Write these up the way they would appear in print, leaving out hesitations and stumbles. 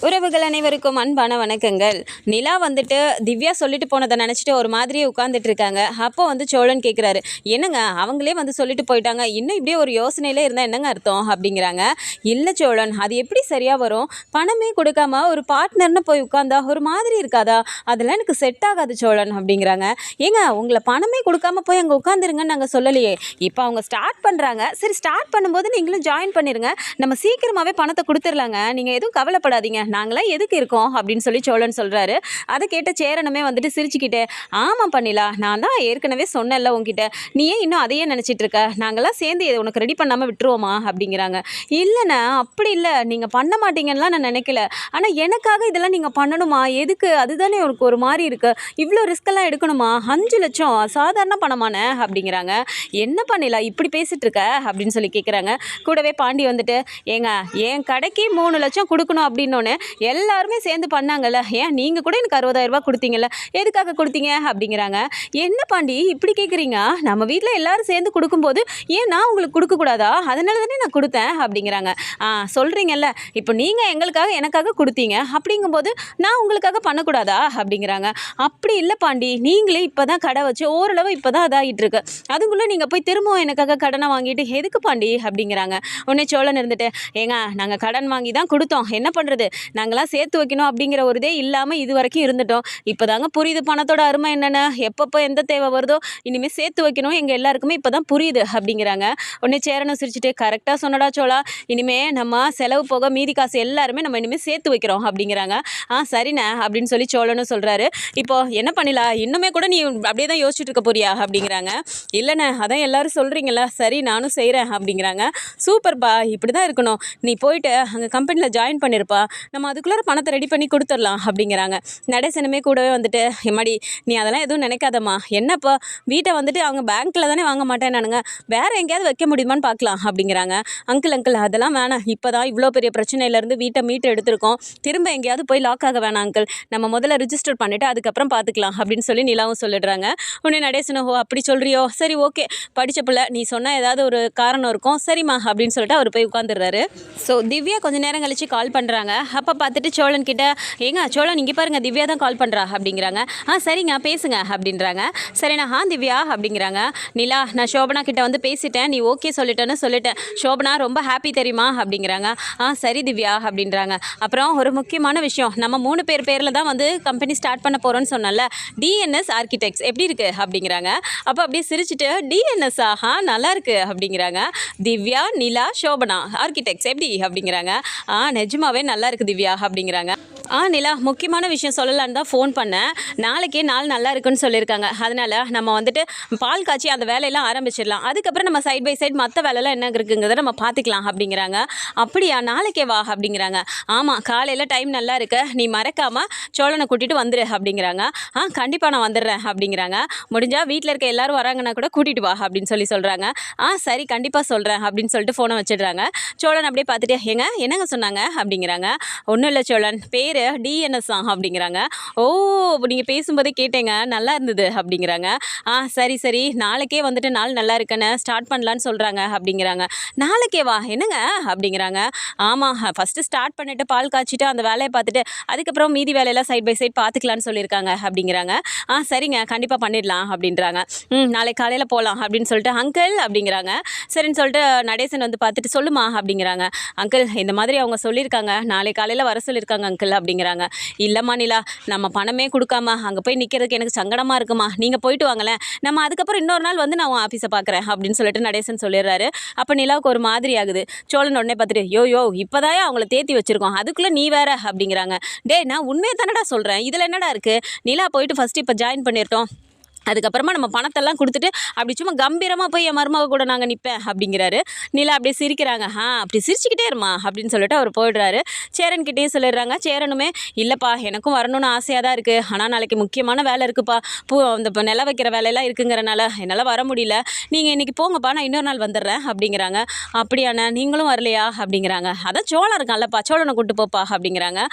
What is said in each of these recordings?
உறவுகள் அனைவருக்கும் அன்பான வணக்கங்கள். நிலா வந்துட்டு திவ்யா சொல்லிட்டு போனதை நினச்சிட்டு ஒரு மாதிரியே உட்காந்துட்டு இருக்காங்க. அப்போ வந்து சோழன் கேட்குறாரு, என்னங்க அவங்களே வந்து சொல்லிட்டு போயிட்டாங்க, இன்னும் இப்படியே ஒரு யோசனையிலே இருந்தால் என்னங்க அர்த்தம் அப்படிங்கிறாங்க. இல்லை சோழன், அது எப்படி சரியாக வரும்? பணமே கொடுக்காம ஒரு பார்ட்னர்னு போய் உட்காந்தா ஒரு மாதிரி இருக்காதா? அதெல்லாம் எனக்கு செட் ஆகாது சோழன் அப்படிங்கிறாங்க. ஏங்க உங்களை பணமே கொடுக்காம போய் அங்கே உட்காந்துருங்கன்னு நாங்கள் சொல்லலையே. இப்போ அவங்க ஸ்டார்ட் பண்ணுறாங்க, சரி ஸ்டார்ட் பண்ணும்போது நீங்களும் ஜாயின் பண்ணிடுங்க, நம்ம சீக்கிரமாகவே பணத்தை கொடுத்துடலாங்க, நீங்கள் எதுவும் கவலைப்படாதீங்க, நாங்களாம் எதுக்கு இருக்கோம் அப்படின்னு சொல்லி சோழன் சொல்கிறாரு. அதை கேட்ட சேரனுமே வந்துட்டு சிரிச்சுக்கிட்டே, ஆமாம் பண்ணிலா, நான் தான் ஏற்கனவே சொன்னேன்ல உங்ககிட்ட, நீ ஏன் இன்னும் அதையே நினச்சிட்டு இருக்க, நாங்களாம் சேர்ந்து உனக்கு ரெடி பண்ணாமல் விட்டுருவோமா அப்படிங்கிறாங்க. இல்லைண்ணா அப்படி இல்லை, நீங்கள் பண்ண மாட்டீங்கன்னுலாம் நான் நினைக்கல, ஆனால் எனக்காக இதெல்லாம் நீங்கள் பண்ணணுமா, எதுக்கு, அதுதானே உனக்கு ஒரு மாதிரி இருக்குது, இவ்வளோ ரிஸ்கெல்லாம் எடுக்கணுமா, 5 லட்சம் சாதாரண பணமானே அப்படிங்கிறாங்க. என்ன பண்ணிலா இப்படி பேசிகிட்டு இருக்க அப்படின்னு சொல்லி கேட்குறாங்க. கூடவே பாண்டி வந்துட்டு, ஏங்க என் கடைக்கு 3 லட்சம் கொடுக்கணும் அப்படின்னோன்னு எல்லாருமே சேர்ந்து பண்ணாங்கல்ல, ஏன் நீங்கள் கூட எனக்கு 60,000 ரூபாய் கொடுத்தீங்கல்ல, எதுக்காக கொடுத்தீங்க அப்படிங்கிறாங்க. என்ன பாண்டி இப்படி கேட்குறீங்க, நம்ம வீட்டில் எல்லாரும் சேர்ந்து கொடுக்கும்போது ஏன் நான் உங்களுக்கு கொடுக்கக்கூடாதா, அதனால தானே நான் கொடுத்தேன் அப்படிங்கிறாங்க. சொல்கிறீங்கல்ல, இப்போ நீங்கள் எங்களுக்காக எனக்காக கொடுத்தீங்க, அப்படிங்கும்போது நான் உங்களுக்காக பண்ணக்கூடாதா அப்படிங்கிறாங்க. அப்படி இல்லை பாண்டி, நீங்களே இப்போ தான் கடை வச்சு ஓரளவு இப்போ தான் அதாகிட்டு இருக்கு, அதுக்குள்ளே நீங்கள் போய் திரும்பவும் எனக்காக கடனை வாங்கிட்டு எதுக்கு பாண்டி அப்படிங்கிறாங்க. உடனே சோழன் இருந்துட்டு, ஏங்க நாங்கள் கடன் வாங்கி தான் கொடுத்தோம், என்ன பண்ணுறது, நாங்களாம் சேர்த்து வைக்கணும் அப்படிங்கிற ஒரு இதே இல்லாமல் இது வரைக்கும் இருந்துட்டோம், இப்போ தாங்க புரியுது பணத்தோட அருமை என்னென்னு, எப்பப்போ எந்த தேவை வருதோ இனிமேல் சேர்த்து வைக்கணும், எங்கள் எல்லாருக்குமே இப்போ தான் புரியுது அப்படிங்கிறாங்க. உடனே சேரனும் சிரிச்சுட்டு, கரெக்டாக சொன்னடா சோழா, இனிமேல் நம்ம செலவு போக மீதி காசு எல்லாருமே நம்ம இனிமேல் சேர்த்து வைக்கிறோம் அப்படிங்கிறாங்க. சரிண்ணே அப்படின்னு சொல்லி சோழனும் சொல்கிறாரு. இப்போது என்ன பண்ணிடலாம், இன்னுமே கூட நீ அப்படியே தான் யோசிச்சுட்டு இருக்க போறியா அப்படிங்கிறாங்க. இல்லைண்ணே அதான் எல்லாரும் சொல்கிறீங்களா, சரி நானும் செய்கிறேன் அப்படிங்கிறாங்க. சூப்பர்ப்பா, இப்படி தான் இருக்கணும், நீ போயிட்டு அங்கே கம்பெனியில் ஜாயின் பண்ணியிருப்பா, நம்ம அதுக்குள்ளே பணத்தை ரெடி பண்ணி கொடுத்துடலாம் அப்படிங்கிறாங்க. நடேசனுமே கூடவே வந்துட்டு, எம்மாடி நீ அதெல்லாம் எதுவும் நினைக்காதம்மா, என்னப்பா வீட்டை வந்துட்டு அவங்க பேங்க்கில் தானே வாங்க மாட்டேன்னானுங்க, வேறு எங்கேயாவது வைக்க முடியுமான்னு பார்க்கலாம் அப்படிங்கிறாங்க. அங்கிள் அதெல்லாம் வேணாம், இப்போ தான் இவ்வளோ பெரிய பிரச்சனையிலேருந்து வீட்டை மீட்டு எடுத்திருக்கோம், திரும்ப எங்கேயாவது போய் லாக் ஆக வேணாம் அங்கிள், நம்ம முதல்ல ரிஜிஸ்டர் பண்ணிவிட்டு அதுக்கப்புறம் பார்த்துக்கலாம் அப்படின்னு சொல்லி நிலாவும் சொல்லிடுறாங்க. உடனே நடேசனும், ஓ அப்படி சொல்கிறியோ, சரி ஓகே, படித்த பிள்ளை, நீ சொன்னால் ஏதாவது ஒரு காரணம் இருக்கும், சரிம்மா அப்படின்னு சொல்லிட்டு அவர் போய் உட்காந்துடுறாரு. ஸோ திவ்யா கொஞ்சம் நேரம் கழித்து கால் பண்ணுறாங்க. அப்போ பார்த்துட்டு சோழன் கிட்ட, ஏங்க சோழன் இங்கே பாருங்கள் திவ்யா தான் கால் பண்ணுறா அப்படிங்கிறாங்க. சரிங்க பேசுங்க அப்படின்றாங்க. சரிண்ணா திவ்யா அப்படிங்கிறாங்க. நிலா நான் சோபனா கிட்ட வந்து பேசிட்டேன், நீ ஓகே சொல்லிட்டேன்னு சொல்லிட்டேன், சோபனா ரொம்ப ஹாப்பி தெரியுமா அப்படிங்கிறாங்க. சரி திவ்யா அப்படின்றாங்க. அப்புறம் ஒரு முக்கியமான விஷயம், நம்ம 3 பேர் பேரில் தான் வந்து கம்பெனி ஸ்டார்ட் பண்ண போகிறோன்னு சொன்னல, டிஎன்எஸ் ஆர்கிடெக்ட்ஸ் எப்படி இருக்குது அப்படிங்கிறாங்க. அப்போ அப்படியே சிரிச்சுட்டு, டிஎன்எஸ் நல்லா இருக்குது அப்படிங்கிறாங்க. திவ்யா நிலா சோபனா ஆர்கிடெக்ட்ஸ் எப்படி அப்படிங்கிறாங்க. நிஜமாவே நல்லா இருக்குது திவ்யா அப்படிங்கிறாங்க. நிலா முக்கியமான விஷயம் சொல்லலான்னு தான் ஃபோன் பண்ணேன், நாளைக்கே நாள் நல்லா இருக்குன்னு சொல்லியிருக்காங்க, அதனால் நம்ம வந்துட்டு பால் காய்ச்சி அந்த வேலையெல்லாம் ஆரம்பிச்சிடலாம், அதுக்கப்புறம் நம்ம சைட் பை சைட் மற்ற வேலையெல்லாம் என்ன இருக்குங்கிறத நம்ம பார்த்துக்கலாம் அப்படிங்கிறாங்க. அப்படியா நாளைக்கே வா அப்படிங்கிறாங்க. ஆமாம் காலையில் டைம் நல்லா இருக்கு, நீ மறக்காமல் சோழனை கூட்டிகிட்டு வந்துடு அப்படிங்கிறாங்க. கண்டிப்பாக நான் வந்துடுறேன் அப்படிங்கிறாங்க. முடிஞ்சால் வீட்டில் இருக்க எல்லோரும் வராங்கன்னா கூட கூட்டிகிட்டு வா அப்படின்னு சொல்கிறாங்க. சரி கண்டிப்பாக சொல்கிறேன் அப்படின்னு சொல்லிட்டு ஃபோனை வச்சிடுறாங்க. சோழன் அப்படியே பார்த்துட்டு, என்னங்க சொன்னாங்க அப்படிங்கிறாங்க. ஒன்றும் இல்லை சோழன், பேர் டிஎன்எஸ் அப்படிங்கிறாங்க. ஓ நீங்கள் பேசும்போதே கேட்டேங்க, நல்லா இருந்தது அப்படிங்கிறாங்க. சரி சரி நாளைக்கே வந்துட்டு நாள் நல்லா இருக்குன்னு ஸ்டார்ட் பண்ணலான்னு சொல்கிறாங்க அப்படிங்கிறாங்க. நாளைக்கே வா என்னங்க அப்படிங்கிறாங்க. ஆமாம் ஃபஸ்ட்டு ஸ்டார்ட் பண்ணிவிட்டு பால் காய்ச்சிட்டு அந்த வேலையை பார்த்துட்டு அதுக்கப்புறம் மீதி வேலையெல்லாம் சைட் பை சைட் பார்த்துக்கலான்னு சொல்லியிருக்காங்க அப்படிங்கிறாங்க. சரிங்க கண்டிப்பாக பண்ணிடலாம் அப்படின்றாங்க. நாளைக்கு காலையில் போகலாம் அப்படின்னு சொல்லிட்டு, அங்கிள் அப்படிங்கிறாங்க. சரின்னு சொல்லிட்டு நடேசன் வந்து பார்த்துட்டு, சொல்லுமா அப்படிங்கிறாங்க. அங்கிள் இந்த மாதிரி அவங்க சொல்லியிருக்காங்க, நாளை காலையில் வர சொல்லியிருக்காங்க அங்கிள் அப்படிங்கிறாங்க. இல்லைம்மா நிலா, நம்ம பணமே கொடுக்காம அங்கே போய் நிற்கிறதுக்கு எனக்கு சங்கடமாக இருக்குமா, நீங்கள் போயிட்டு வாங்களேன், நம்ம அதுக்கப்புறம் இன்னொரு நாள் வந்து நான் ஆஃபீஸை பார்க்குறேன் அப்படின்னு சொல்லிட்டு நடேசன் சொல்லிடுறாரு. அப்போ நிலாவுக்கு ஒரு மாதிரி ஆகுது. சோழன் உடனே பார்த்துட்டு, யோ இப்போதான் அவங்கள தேத்தி வச்சுருக்கோம், அதுக்குள்ளே நீ வேற அப்படிங்கிறாங்க. நான் உண்மையை தானடா சொல்கிறேன், இதில் என்னடா இருக்குது, நிலா போயிட்டு ஃபஸ்ட்டு இப்போ ஜாயின் பண்ணிட்டோம், அதுக்கப்புறமா நம்ம பணத்தெல்லாம் கொடுத்துட்டு அப்படி சும்மா கம்பீரமாக போய் என் மருமக கூட நாங்கள் நிற்பேன் அப்படிங்கிறாரு. நிலா அப்படியே சிரிக்கிறாங்க. அப்படி சிரிச்சுக்கிட்டே இருமா அப்படின்னு சொல்லிட்டு அவர் போயிடுறாரு. சேரன்கிட்டேயும் சொல்லிடுறாங்க. சேரனுமே, இல்லைப்பா எனக்கும் வரணும்னு ஆசையாக தான் இருக்குது, ஆனால் நாளைக்கு முக்கியமான வேலை இருக்குப்பா, அந்த நில வைக்கிற வேலையெல்லாம் இருக்குங்கிறனால என்னால் வர முடியல, நீங்கள் இன்றைக்கி போங்கப்பா, நான் இன்னொரு நாள் வந்துடுறேன் அப்படிங்கிறாங்க. அப்படியாண்ணா நீங்களும் வரலையா அப்படிங்கிறாங்க. அதான் சோழன் இருக்கான்லப்பா, சோழனை கூட்டு போப்பா அப்படிங்கிறாங்க.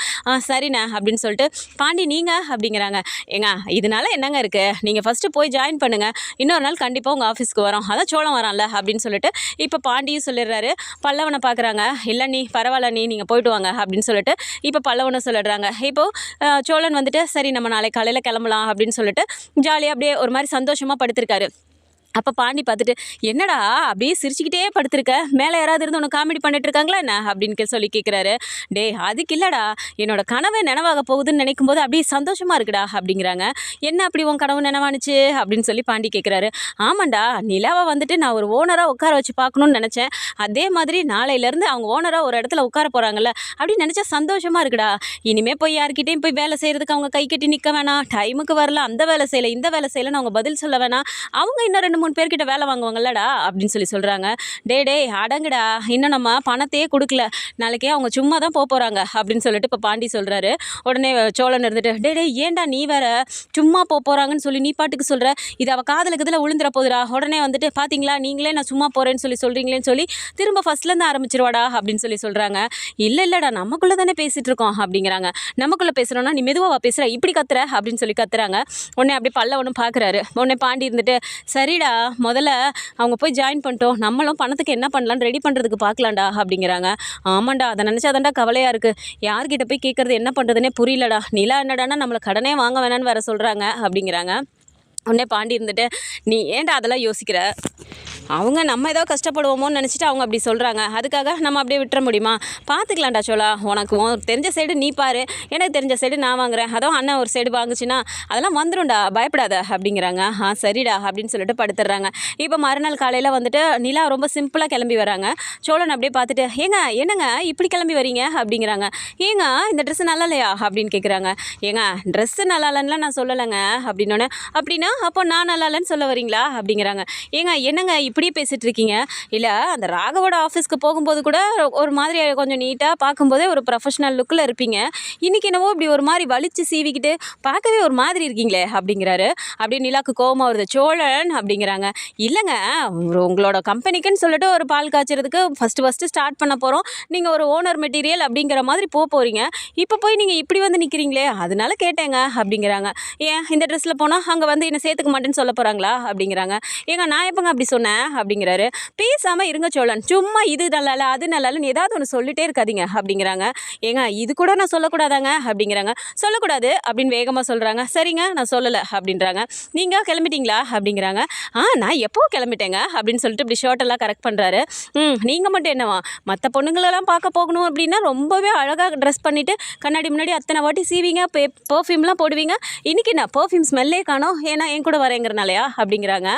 சரிண்ணே அப்படின்னு சொல்லிட்டு, பாண்டி நீங்கள் அப்படிங்கிறாங்க. ஏங்க இதனால என்னங்க இருக்குது, நீங்கள் ஃபஸ்ட் ஃபஸ்ட்டு போய் ஜாயின் பண்ணுங்கள், இன்னொரு நாள் கண்டிப்பாக உங்கள் ஆஃபீஸ்க்கு வரோம், அதான் சோழன் வரான்ல அப்படின்னு சொல்லிட்டு இப்போ பாண்டியும் சொல்லிடுறாரு. பல்லவனை பார்க்குறாங்க. இல்லை நீ பரவாயில்ல, நீங்கள் போயிட்டு வாங்க அப்படின்னு சொல்லிட்டு இப்போ பல்லவனை சொல்லிடுறாங்க. இப்போது சோழன் வந்துட்டு சரி நம்ம நாளை காலையில் கிளம்பலாம் அப்படின்னு சொல்லிட்டு ஜாலியாக அப்படியே ஒரு மாதிரி சந்தோஷமாக படுத்திருக்காரு. அப்போ பாண்டி பார்த்துட்டு என்னடா அப்படியே சிரிச்சுக்கிட்டே படுத்திருக்க, மேலே யாராவது இருந்து உனக்கு காமெடி பண்ணிட்டு இருக்காங்களா என்ன அப்படின்னு சொல்லி கேட்குறாரு. டே அதுக்கு இல்லைடா, என்னோட கனவு நினைவாக போகுதுன்னு நினைக்கும் போது அப்படியே சந்தோஷமாக இருக்குடா அப்படிங்கிறாங்க. என்ன அப்படி உன் கனவு நினைவானுச்சு அப்படின்னு சொல்லி பாண்டி கேட்குறாரு. ஆமாண்டா, நிலாவை வந்துட்டு நான் ஒரு ஓனராக உட்கார வச்சு பார்க்கணுன்னு நினச்சேன், அதே மாதிரி நாளையிலேருந்து அவங்க ஓனராக ஒரு இடத்துல உட்கார போகிறாங்கல்ல அப்படின்னு நினச்சா சந்தோஷமாக இருக்குடா. இனிமேல் போய் யார்கிட்டையும் போய் வேலை செய்கிறதுக்கு அவங்க கை கட்டி நிற்க வேணாம், டைமுக்கு வரல, அந்த வேலை செய்யலை இந்த வேலை செய்யலைன்னு அவங்க பதில் சொல்ல வேணாம், அவங்க இன்னும் 2-3 பேர்கிட்ட வேலை வாங்குவாங்கல்லடா அப்படின்னு சொல்கிறாங்க. டே அடங்குடா, இன்னும் நம்ம பணத்தையே கொடுக்கல, நாளைக்கே அவங்க சும்மா தான் போகிறாங்க அப்படின்னு சொல்லிட்டு இப்போ பாண்டி சொல்கிறாரு. உடனே சோழன் இருந்துட்டு டே ஏன்டா நீ வேற சும்மா போகிறாங்கன்னு சொல்லி நீ பாட்டுக்கு சொல்கிற, இது அவள் காதலுக்கு இதில் விழுந்துட போகுதுடா. உடனே வந்துட்டு பார்த்தீங்களா நீங்களே நான் சும்மா போகிறேன்னு சொல்கிறீங்களேன்னு சொல்லி திரும்ப ஃபஸ்ட்லேருந்து ஆரம்பிச்சிருவாடா அப்படின்னு சொல்கிறாங்க. இல்லைடா நமக்குள்ளே தானே பேசிகிட்டு இருக்கோம் அப்படிங்கிறாங்க. நமக்குள்ளே பேசுகிறோன்னா நீ மெதுவாக பேசுகிற, இப்படி கத்துற அப்படின்னு சொல்லி கத்துறாங்க. உடனே அப்படி பல்லவனும் பார்க்குறாரு. உடனே பாண்டி இருந்துட்டு சரிடா முதல்ல அவங்க போய் ஜாயின் பண்ணிட்டோம், நம்மளும் பணத்துக்கு என்ன பண்ணலான்னு ரெடி பண்ணுறதுக்கு பார்க்கலாம்டா அப்படிங்கிறாங்க. ஆமாண்டா, அதை நினச்சாதான்டா கவலையாக இருக்குது, யார்கிட்ட போய் கேட்குறது என்ன பண்ணுறதுனே புரியலடா, நிலா என்னடானா நம்மளை கடனே வாங்க வேணான்னு வேற சொல்கிறாங்க அப்படிங்கிறாங்க. உடனே பாண்டி இருந்துட்டு நீ ஏன்டா அதெல்லாம் யோசிக்கிற, அவங்க நம்ம ஏதோ கஷ்டப்படுவோமோன்னு நினச்சிட்டு அவங்க அப்படி சொல்கிறாங்க, அதுக்காக நம்ம அப்படியே விட்டுற முடியுமா, பார்த்துக்கலாம்டா சோழா, உனக்கு தெரிஞ்ச சைடு நீ பாரு, எனக்கு தெரிஞ்ச சைடு நான் வாங்குறேன், அதுவும் அண்ணன் ஒரு சைடு வாங்குச்சுன்னா அதெல்லாம் வந்துடும்டா, பயப்படாத அப்படிங்கிறாங்க. சரிடா அப்படின்னு சொல்லிட்டு படுத்துடுறாங்க. இப்போ மறுநாள் காலையில் வந்துட்டு நிலா ரொம்ப சிம்பிளாக கிளம்பி வராங்க. சோழன் அப்படியே பார்த்துட்டு என்னங்க இப்படி கிளம்பி வரீங்க அப்படிங்கிறாங்க. இந்த ட்ரெஸ்ஸு நல்லா இல்லையா அப்படின்னு கேட்குறாங்க. ட்ரெஸ்ஸு நல்லா இல்லைன்னா நான் சொல்லலைங்க அப்படின்னோடனே அப்படின்னா அப்போ நான் நல்லா இல்லைன்னு சொல்ல வரீங்களா அப்படிங்கிறாங்க. என்னங்க இப்படியே பேசிகிட்டு இருக்கீங்க, இல்லை அந்த ராகவோட ஆஃபீஸ்க்கு போகும்போது கூட ஒரு மாதிரி கொஞ்சம் நீட்டாக பார்க்கும்போதே ஒரு ப்ரொஃபஷனல் லுக்கில் இருப்பீங்க, இன்றைக்கி என்னவோ இப்படி ஒரு மாதிரி வலிச்சு சீவிக்கிட்டு பார்க்கவே ஒரு மாதிரி இருக்கீங்களே அப்படிங்கிறாரு. அப்படியே நிலாக்கு கோபமாக வருது. சோழன் அப்படிங்கிறாங்க. இல்லைங்க உங்களோட கம்பெனிக்குன்னு சொல்லிட்டு ஒரு பால் காய்ச்சறதுக்கு ஃபஸ்ட்டு ஸ்டார்ட் பண்ண போகிறோம், நீங்கள் ஒரு ஓனர் மெட்டீரியல் அப்படிங்கிற மாதிரி போகிறீங்க, இப்போ போய் நீங்கள் இப்படி வந்து நிற்கிறீங்களே அதனால கேட்டேங்க அப்படிங்கிறாங்க. ஏன் இந்த ட்ரெஸ்ஸில் போனால் அங்கே வந்து என்னை சேர்த்துக்க மாட்டேன்னு சொல்ல போகிறாங்களா அப்படிங்கிறாங்க. நான் எப்போங்க அப்படி சொன்னேன் அப்படிங்கிறாரு. பேசாமல் இருங்க சோழன், சும்மா இது நல்லா இல்லை அது நல்லா இல்லைன்னு ஏதாவது ஒன்று சொல்லிட்டே இருக்காதீங்க அப்படிங்கிறாங்க. இது கூட நான் சொல்லக்கூடாதாங்க அப்படிங்கிறாங்க. சொல்லக்கூடாது அப்படின்னு வேகமாக சொல்கிறாங்க. சரிங்க நான் சொல்லலை அப்படின்றாங்க. நீங்கள் கிளம்பிட்டீங்களா அப்படிங்கிறாங்க. நான் எப்போ கிளம்பிட்டேங்க அப்படின்னு சொல்லிட்டு இப்படி ஷர்ட்டெல்லாம் கரெக்ட் பண்ணுறாரு. நீங்கள் மட்டும் என்னவா, மற்ற பொண்ணுங்களெல்லாம் பார்க்க போகணும் அப்படின்னா ரொம்பவே அழகாக ட்ரெஸ் பண்ணிவிட்டு கண்ணாடி முன்னாடி அத்தனை வாட்டி சீவிங்க, பர்ஃப்யூம்லாம் போடுவீங்க, இன்றைக்கி நான் பர்ஃப்யூம் ஸ்மெல்லே காணோம், ஏன்னா என் கூட வரேங்கிறனாலையா அப்படிங்கிறாங்க.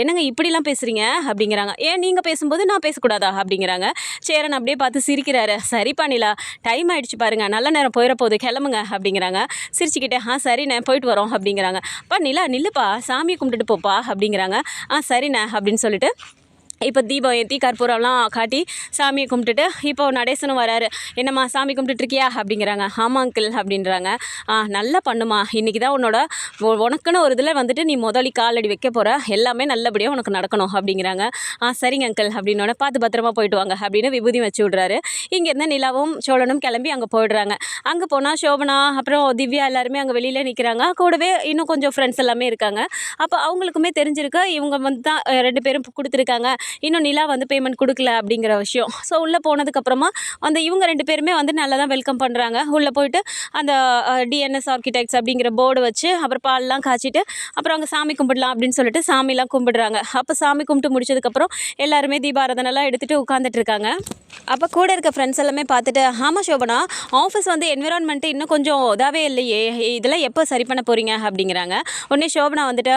என்னங்க இப்படிலாம் பேசுகிறீங்க அப்படிங்கிறாங்க. ஏன் நீங்கள் பேசும்போது நான் பேசக்கூடாதா அப்படிங்கிறாங்க. சேரன் அப்படியே பார்த்து சிரிக்கிறாரு. சரிப்பா நிலா, டைம் ஆகிடுச்சு பாருங்க, நல்ல நேரம் போயிட போகுது, கிளம்புங்க அப்படிங்கிறாங்க. சிரிச்சுக்கிட்டே சரிண்ணே போயிட்டு வரோம் அப்படிங்கிறாங்க. நிலா நில்லுப்பா, சாமியை கும்பிட்டுட்டு போப்பா அப்படிங்கிறாங்க. சரிண்ணே அப்படின்னு சொல்லிட்டு இப்போ தீபம் ஏற்றி கற்பூரம்லாம் காட்டி சாமியை கும்பிட்டுட்டு இப்போ நடேசனும் வராரு. என்னம்மா சாமி கும்பிட்டுட்ருக்கியா அப்படிங்கிறாங்க. ஆமாம் அங்கிள் அப்படின்றாங்க. நல்லா பண்ணுமா, இன்றைக்கி தான் உனக்குன்னு ஒரு இதில் வந்துட்டு நீ முதலி காலடி வைக்க போகிற, எல்லாமே நல்லபடியாக உனக்கு நடக்கணும் அப்படிங்கிறாங்க. சரிங்க அங்கிள் அப்படின்னோட பார்த்து பத்திரமா போயிட்டு வாங்க அப்படின்னு விபூதி வச்சு விட்றாரு. இங்கேருந்து நிலாவும் சோழனும் கிளம்பி அங்கே போயிடுறாங்க. அங்கே போனால் சோபனா அப்புறம் திவ்யா எல்லாருமே அங்கே வெளியில் நிற்கிறாங்க. கூடவே இன்னும் கொஞ்சம் ஃப்ரெண்ட்ஸ் எல்லாமே இருக்காங்க. அப்போ அவங்களுக்குமே தெரிஞ்சிருக்கு இவங்க வந்து தான் 2 பேரும் கொடுத்துருக்காங்க, இன்னும் நிலா வந்து பேமெண்ட் கொடுக்கல அப்படிங்கிற விஷயம். ஸோ உள்ளே போனதுக்கப்புறமா அந்த இவங்க 2 பேருமே வந்து நல்லா தான் வெல்கம் பண்ணுறாங்க. உள்ளே போயிட்டு அந்த டிஎன்எஸ் ஆர்கிடெக்ட்ஸ் அப்படிங்கிற போர்டு வச்சு அப்புறம் பால்லாம் காய்ச்சிட்டு அப்புறம் அங்கே சாமி கும்பிடலாம் அப்படின்னு சொல்லிட்டு சாமிலாம் கும்பிடுறாங்க. அப்போ சாமி கும்பிட்டு முடிச்சதுக்கப்புறம் எல்லாருமே தீபாராதனெல்லாம் எடுத்துகிட்டு உட்காந்துட்டு இருக்காங்க. அப்போ கூட இருக்க ஃப்ரெண்ட்ஸ் எல்லாமே பார்த்துட்டு ஆமாம் சோபனா, ஆஃபீஸ் வந்து என்விரான்மெண்ட்டு இன்னும் கொஞ்சம் இதாகவே இல்லையே, இதெல்லாம் எப்போ சரி பண்ண போகிறீங்க அப்படிங்கிறாங்க. உடனே சோபனா வந்துட்டு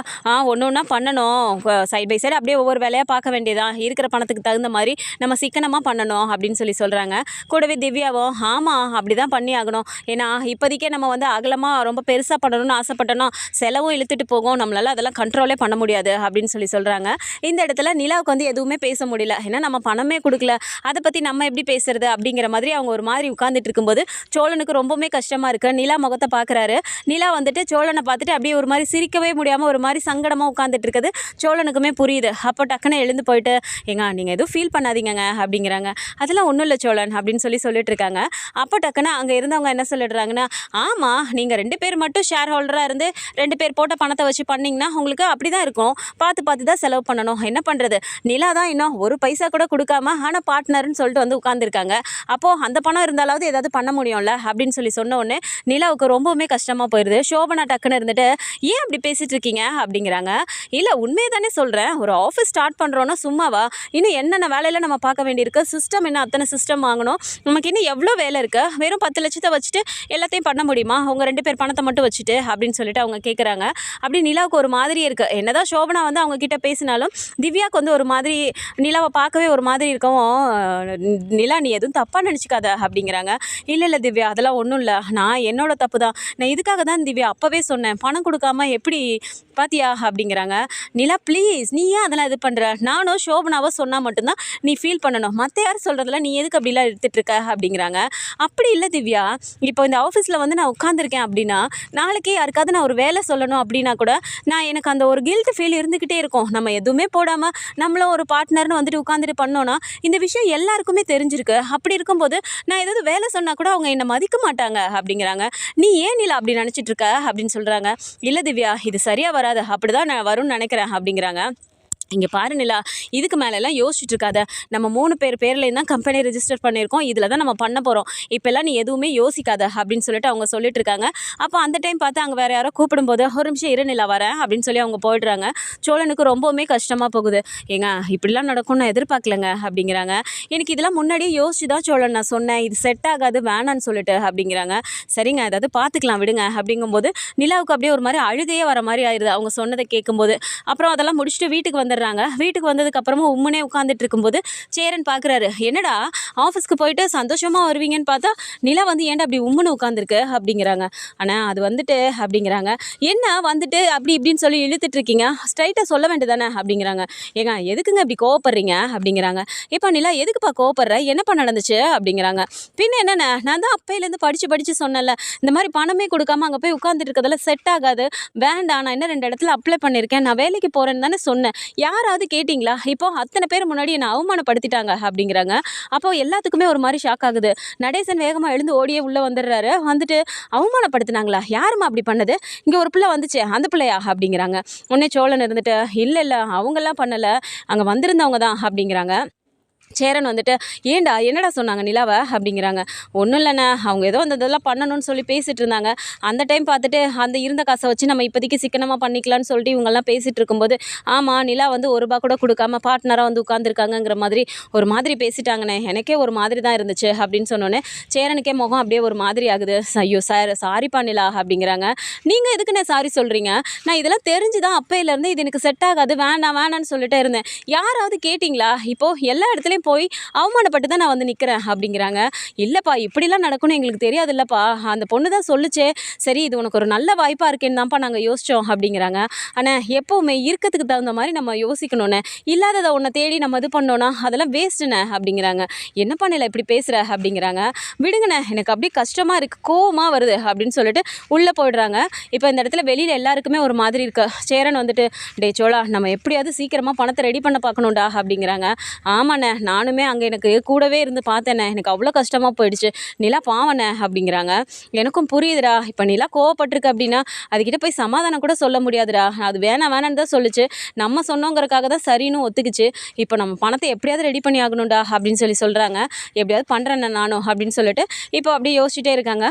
ஒன்று ஒன்றா பண்ணணும், சைட் பை சைடு அப்படியே ஒவ்வொரு வேலையாக பார்க்க வேண்டியதான், இருக்கிற பணத்துக்கு தகுந்த மாதிரி நம்ம சிக்கனமாக பண்ணணும் அப்படின்னு சொல்கிறாங்க. கூடவே திவ்யாவும் ஆமாம் அப்படி தான் பண்ணி ஆகணும், ஏன்னா இப்போதைக்கே நம்ம வந்து அகலமாக ரொம்ப பெருசாக பண்ணணும்னு ஆசைப்பட்டோன்னா செலவும் இழுத்துட்டு போகும், நம்மளால் அதெல்லாம் கண்ட்ரோலே பண்ண முடியாது அப்படின்னு சொல்கிறாங்க. இந்த இடத்துல நிலாவுக்கு வந்து எதுவுமே பேச முடியல, ஏன்னா நம்ம பணமே கொடுக்கல, அதை பற்றி நம்ம எப்படி பேசுறது அப்படிங்கிற மாதிரி அவங்க ஒரு மாதிரி உட்காந்துட்டு இருக்கும்போது சோழனுக்கு ரொம்பவுமே கஷ்டமாக இருக்குது. நிலா முகத்தை பார்க்குறாரு. நிலா வந்துட்டு சோழனை பார்த்துட்டு அப்படியே ஒரு மாதிரி சிரிக்கவே முடியாமல் ஒரு மாதிரி சங்கடமாக உட்காந்துட்டு இருக்குது. சோழனுக்குமே புரியுது. அப்போ டக்குன்னு எழுந்து போயிட்டு ஏங்க நீங்கள் எதுவும் ஃபீல் பண்ணாதீங்கங்க அப்படிங்கிறாங்க. அதெல்லாம் ஒன்றும் இல்லை சோழன் அப்படின்னு சொல்லிட்டு இருக்காங்க. அப்போ டக்குன்னு அங்கே இருந்தவங்க என்ன சொல்லிடுறாங்கன்னா, ஆமாம் நீங்கள் 2 பேர் மட்டும் ஷேர் ஹோல்டராக இருந்து 2 பேர் போட்ட பணத்தை வச்சு பண்ணிங்கன்னா உங்களுக்கு அப்படி தான் இருக்கும், பார்த்து தான் செலவு பண்ணணும், என்ன பண்ணுறது. நிலா தான் இன்னும் ஒரு பைசா கூட கொடுக்காம ஆனால் பார்ட்னர்னு சொல்லிட்டு வந்து உட்காந்துருக்காங்க. அப்போது அந்த பணம் இருந்தாலாவது ஏதாவது பண்ண முடியும்ல அப்படின்னு சொன்ன உடனே நிலாவுக்கு ரொம்பவுமே கஷ்டமாக போயிடுது. சோபனா டக்குன்னு இருந்துட்டு, ஏன் அப்படி பேசிகிட்டு இருக்கீங்க அப்படிங்கிறாங்க. இல்லை உண்மையை தானே சொல்கிறேன், ஒரு ஆஃபீஸ் ஸ்டார்ட் பண்ணுறோன்னா சும்மாவா, இன்னும் என்னென்ன வேலையில் நம்ம பார்க்க வேண்டியிருக்கு, சிஸ்டம் என்ன அத்தனை சிஸ்டம் வாங்கணும், நமக்கு இன்னும் எவ்வளோ வேலை இருக்குது, வெறும் 10 லட்சத்தை வச்சுட்டு எல்லாத்தையும் பண்ண முடியுமா அவங்க 2 பேர் பணத்தை மட்டும் வச்சுட்டு அப்படின்னு சொல்லிட்டு அவங்க கேட்குறாங்க. அப்படி நிலாவுக்கு ஒரு மாதிரி இருக்குது. என்னதான் சோபனா வந்து அவங்க கிட்ட பேசினாலும் திவ்யாவுக்கு வந்து ஒரு மாதிரி நிலாவை பார்க்கவே ஒரு மாதிரி இருக்கவும், நிலா நீ எதுவும் தப்பாக நினச்சிக்காத அப்படிங்கிறாங்க. இல்லை திவ்யா அதெல்லாம் ஒன்றும் இல்லை, நான் என்னோட தப்பு தான், நான் இதுக்காக தான் திவ்யா அப்போவே சொன்னேன், பணம் கொடுக்காம எப்படி பாத்தியா அப்படிங்கிறாங்க. நிலா ப்ளீஸ் நீ ஏன் அதெல்லாம் இது பண்ணுற, நானும் சோபனாவோ சொன்னால் மட்டும்தான் நீ ஃபீல் பண்ணணும், மற்ற யார் சொல்கிறதுல நீ எதுக்கு அப்படிலாம் எடுத்துகிட்ருக்க அப்படிங்கிறாங்க. அப்படி இல்லை திவ்யா, இப்போ இந்த ஆஃபீஸில் வந்து நான் உட்காந்துருக்கேன் அப்படின்னா நாளைக்கே யாருக்காவது நான் ஒரு வேலை சொல்லணும் அப்படின்னா கூட எனக்கு அந்த ஒரு கில்ட் ஃபீல் இருந்துக்கிட்டே இருக்கும். நம்ம எதுவுமே போடாமல் நம்மளும் ஒரு பார்ட்னர்னு வந்துட்டு உட்காந்துட்டு பண்ணோன்னா இந்த விஷயம் எல்லாருக்குமே தெரிஞ்சிருக்கு. அப்படி இருக்கும்போது நான் ஏதாவது வேலை சொன்னால் கூட அவங்க என்னை மதிக்க மாட்டாங்க அப்படிங்கிறாங்க. நீ ஏன் நிலா அப்படி நினச்சிட்டு இருக்க அப்படின்னு சொல்கிறாங்க. இல்லை திவ்யா இது சரியாக வராது, அப்படி தான் நான் வரும்னு நினைக்கிறேன் அப்படிங்கிறாங்க. இங்கே பாரு நிலா, இதுக்கு மேலெல்லாம் யோசிச்சுட்டு இருக்காத, நம்ம 3 பேர் பேர்லேயும் தான் கம்பெனி ரெஜிஸ்டர் பண்ணியிருக்கோம், இதில் தான் நம்ம பண்ண போகிறோம், இப்போல்லாம் நீ எதுவுமே யோசிக்காத அப்படின்னு சொல்லிட்டு அவங்க சொல்லிட்டு இருக்காங்க. அப்போ அந்த டைம் பார்த்து அங்கே வேறு யாரோ கூப்பிடும்போது ஒரு நிமிஷம் இரு நிலா வரேன் அப்படின்னு சொல்லி அவங்க போயிடுறாங்க. சோழனுக்கு ரொம்பவுமே கஷ்டமாக போகுது. ஏங்க இப்படிலாம் நடக்கும் நான் எதிர்பார்க்கலங்க அப்படிங்கிறாங்க. எனக்கு இதெல்லாம் முன்னாடியே யோசிச்சு தான் சோழன் நான் சொன்னேன், இது செட் ஆகாது வேணான்னு சொல்லிட்டு அப்படிங்கிறாங்க. சரிங்க ஏதாவது பார்த்துக்கலாம் விடுங்க அப்படிங்கும்போது நிலாவுக்கு அப்படியே ஒரு மாதிரி அழுகையே வர மாதிரி ஆயிடுது அவங்க சொன்னதை கேட்கும்போது. அப்புறம் அதெல்லாம் முடிச்சுட்டு வீட்டுக்கு வந்துடுறாங்க. வீட்டுக்கு வந்ததுக்கப்புறமா உம்முனே உட்காந்துட்டு இருக்கும்போது சேரன் பார்க்குறாரு, என்னடா ஆஃபீஸ்க்கு போயிட்டு சந்தோஷமாக வருவீங்கன்னு பார்த்தா நிலா வந்து ஏன்டா அப்படி உம்முன்னு உட்காந்துருக்கு அப்படிங்கிறாங்க. ஆனால் அது வந்துட்டு அப்படிங்கிறாங்க, என்ன வந்துட்டு அப்படி இப்படின்னு சொல்லி இழுத்துட்டு இருக்கீங்க, ஸ்ட்ரைட்டாக சொல்ல வேண்டியதானே அப்படிங்கிறாங்க. ஏங்க எதுக்குங்க இப்படி கோவப்படுறீங்க அப்படிங்கிறாங்க. இப்போ நிலா எதுக்குப்பா கோவப்படுற, என்னப்பா நடந்துச்சு அப்படிங்கிறாங்க. பின்ன என்னென்ன, நான் தான் அப்பையிலேருந்து படித்து சொன்னேன்ல, இந்த மாதிரி பணமே கொடுக்காம அங்கே போய் உட்காந்துட்டு இருக்கிறதெல்லாம் செட் ஆகாது, வேண்டாம், நான் இன்னும் 2 இடத்துல அப்ளை பண்ணியிருக்கேன், நான் வேலைக்கு போகிறேன்னு தானே சொன்னேன், யாராவது கேட்டிங்களா, இப்போ அத்தனை பேர் முன்னாடி என்னை அவமானப்படுத்திட்டாங்க அப்படிங்கிறாங்க. அப்போ எல்லாத்துக்குமே ஒரு மாதிரி ஷாக் ஆகுது. நடேசன் வேகமாக எழுந்து ஓடியே உள்ளே வந்துடுறாரு. வந்துட்டு அவமானப்படுத்தினாங்களா, யாருமா அப்படி பண்ணது, இங்கே ஒரு பிள்ளை வந்துச்சு அந்த பிள்ளையா அப்படிங்கிறாங்க. உடனே சோழன் இருந்துட்டு, இல்லை அவங்கெல்லாம் பண்ணலை, அங்கே வந்திருந்தவங்க தான் அப்படிங்கிறாங்க. சேரன் வந்துட்டு, ஏண்டா என்னடா சொன்னாங்க நிலாவை அப்படிங்கிறாங்க. ஒன்றும் இல்லைண்ணே, அவங்க ஏதோ அந்த இதெல்லாம் பண்ணணும்னு சொல்லி பேசிகிட்டு இருந்தாங்க, அந்த டைம் பார்த்துட்டு அந்த இருந்த காசை வச்சு நம்ம இப்போதைக்கு சிக்கனமாக பண்ணிக்கலாம்னு சொல்லிட்டு இவங்கெல்லாம் பேசிகிட்டு இருக்கும்போது, ஆமாம் நிலா வந்து ₹1 கூட கொடுக்காம பார்ட்னராக வந்து உட்காந்துருக்காங்கங்கிற மாதிரி ஒரு மாதிரி பேசிட்டாங்கண்ணே, எனக்கே ஒரு மாதிரி தான் இருந்துச்சு அப்படின்னு சொன்னோன்னே சேரனுக்கே முகம் அப்படியே ஒரு மாதிரி ஆகுது. ஐயோ சாரிப்பா நிலா அப்படிங்கிறாங்க. நீங்கள் எதுக்குண்ணே சாரி சொல்கிறீங்க, நான் இதெல்லாம் தெரிஞ்சு தான் அப்பையிலேருந்து இது எனக்கு செட் ஆகாது வேணான்னு சொல்லிட்டே இருந்தேன், யாராவது கேட்டிங்களா, இப்போது எல்லா இடத்துலையும் போய் அவமானப்பட்டு தான் நான் வந்து நிற்கிறேன் அப்படிங்கிறாங்க. இல்லைப்பா இப்படிலாம் நடக்கும்னு எங்களுக்கு தெரியாது இல்லைப்பா, அந்த பொண்ணு தான் சொல்லிச்சே, சரி இது உனக்கு ஒரு நல்ல வாய்ப்பாக இருக்கேன்னு தான்ப்பா நாங்கள் யோசித்தோம் அப்படிங்கிறாங்க. ஆனால் எப்போவுமே இருக்கிறதுக்கு தகுந்த மாதிரி நம்ம யோசிக்கணுண்ணே, இல்லாததை ஒன்றை தேடி நம்ம இது பண்ணோன்னா அதெல்லாம் வேஸ்ட்டுண்ணே அப்படிங்கிறாங்க. என்னப்பா நிலை இப்படி பேசுகிற அப்படிங்கிறாங்க. விடுங்கண்ணே எனக்கு அப்படியே கஷ்டமாக இருக்குது, கோவமாக வருது அப்படின்னு சொல்லிட்டு உள்ளே போயிடுறாங்க. இப்போ இந்த இடத்துல வெளியில் எல்லாருக்குமே ஒரு மாதிரி இருக்கு. சேரன் வந்துட்டு, டே சோழா நம்ம எப்படியாவது சீக்கிரமாக பணத்தை ரெடி பண்ண பார்க்கணும்டா அப்படிங்கிறாங்க. ஆமாண்ணே நானுமே அங்கே எனக்கு கூடவே இருந்து பார்த்தேண்ணே, எனக்கு அவ்வளோ கஷ்டமாக போயிடுச்சு, நிலா பாவண்ணே அப்படிங்கிறாங்க. எனக்கும் புரியுதுடா, இப்போ நிலா கோவப்பட்டிருக்கு அப்படின்னா அதுக்கிட்ட போய் சமாதானம் கூட சொல்ல முடியாதுடா, அது வேணான்னு தான் சொல்லிச்சு, நம்ம சொன்னோங்கிறக்காக தான் சரின்னு ஒத்துக்குச்சு, இப்போ நம்ம பணத்தை எப்படியாவது ரெடி பண்ணி ஆகணும்டா அப்படின்னு சொல்கிறாங்க. எப்படியாவது பண்ணுறேண்ணே நானும் அப்படின்னு சொல்லிட்டு இப்போ அப்படியே யோசிச்சுட்டே இருக்காங்க.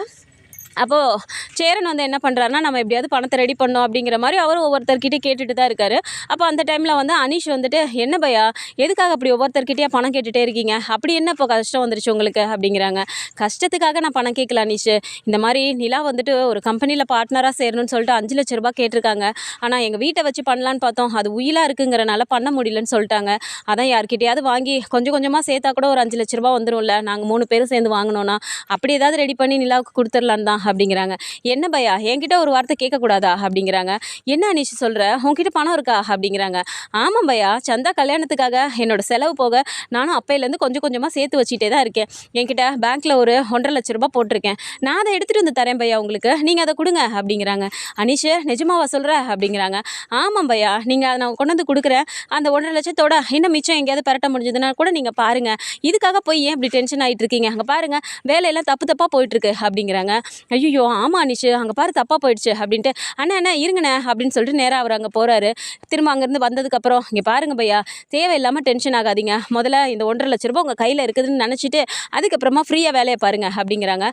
அப்போது சேரன் வந்து என்ன பண்ணுறாருனா, நம்ம எப்படியாவது பணத்தை ரெடி பண்ணோம் அப்படிங்கிற மாதிரி அவரும் ஒவ்வொருத்தர்கிட்டே கேட்டுட்டு தான் இருக்காரு. அப்போ அந்த டைமில் வந்து அனீஷ் வந்துட்டு, என்ன பையா எதுக்காக அப்படி ஒவ்வொருத்தர்கிட்டயே பணம் கேட்டுகிட்டே இருக்கீங்க, அப்படி என்ன இப்போ கஷ்டம் வந்துருச்சு உங்களுக்கு அப்படிங்கிறாங்க. கஷ்டத்துக்காக நான் பணம் கேட்கல அனீஷ், இந்த மாதிரி நிலா வந்துட்டு ஒரு கம்பெனியில் பார்ட்னராக சேரணும்னு சொல்லிட்டு 5 லட்ச ரூபா கேட்டிருக்காங்க, ஆனால் எங்கள் வீட்டை வச்சு பண்ணலான்னு பார்த்தோம், அது உயிலாக இருக்குங்கிறனால பண்ண முடியலன்னு சொல்லிட்டாங்க, அதான் யார்கிட்டையாவது வாங்கி கொஞ்சம் கொஞ்சமாக சேர்த்தா கூட ஒரு 5 லட்ச ரூபா வந்துடும்ல, நாங்கள் 3 பேரும் சேர்ந்து வாங்கினோன்னா அப்படி ஏதாவது ரெடி பண்ணி நிலாவுக்கு கொடுத்துடலான்னு தான் அப்படிங்கிறாங்க. என்ன பையா என்கிட்ட ஒரு வார்த்தை கேட்கக்கூடாதா அப்படிங்கிறாங்க. என்ன அனீஷ் சொல்கிற, உன்கிட்ட பணம் இருக்கா அப்படிங்கிறாங்க. ஆமாம் பையா, சந்தா கல்யாணத்துக்காக என்னோட செலவு போக நானும் அப்பையிலேருந்து கொஞ்சம் கொஞ்சமாக சேர்த்து வச்சுட்டே தான் இருக்கேன். என்கிட்ட பேங்க்கில் ஒரு 1,50,000 போட்டிருக்கேன். நான் அதை எடுத்துகிட்டு வந்து தரேன் பையா உங்களுக்கு, நீங்கள் அதை கொடுங்க அப்படிங்கிறாங்க. அனீஷ் நிஜமாவா சொல்கிற அப்படிங்கிறாங்க. ஆமாம் பையா, நீங்கள் அதை நான் கொண்டு வந்து கொடுக்குறேன். அந்த 1,50,000 இன்னும் மிச்சம் எங்கேயாவது பெரட்ட முடிஞ்சதுன்னா கூட நீங்கள் பாருங்கள். இதுக்காக போய் ஏன் இப்படி டென்ஷன் ஆகிட்டு இருக்கீங்க? அங்கே பாருங்கள் வேலையெல்லாம் தப்பு தப்பாக போயிட்டுருக்கு அப்படிங்கிறாங்க. ஐயோ ஆமாம் அனீஷ், அங்கே பாரு தப்பாக போயிடுச்சு அப்படின்ட்டு. அண்ணா இருங்கண்ணே அப்படின்னு சொல்லிட்டு நேராக அவர் அங்கே போகிறாரு. திரும்ப அங்கேருந்து வந்ததுக்கப்புறம் இங்கே பாருங்க பையா, தேவையில்லாமல் டென்ஷன் ஆகாதீங்க. முதல்ல இந்த 1,50,000 உங்கள் கையில் இருக்குதுன்னு நினச்சிட்டு அதுக்கப்புறமா ஃப்ரீயாக வேலையை பாருங்க அப்படிங்கிறாங்க.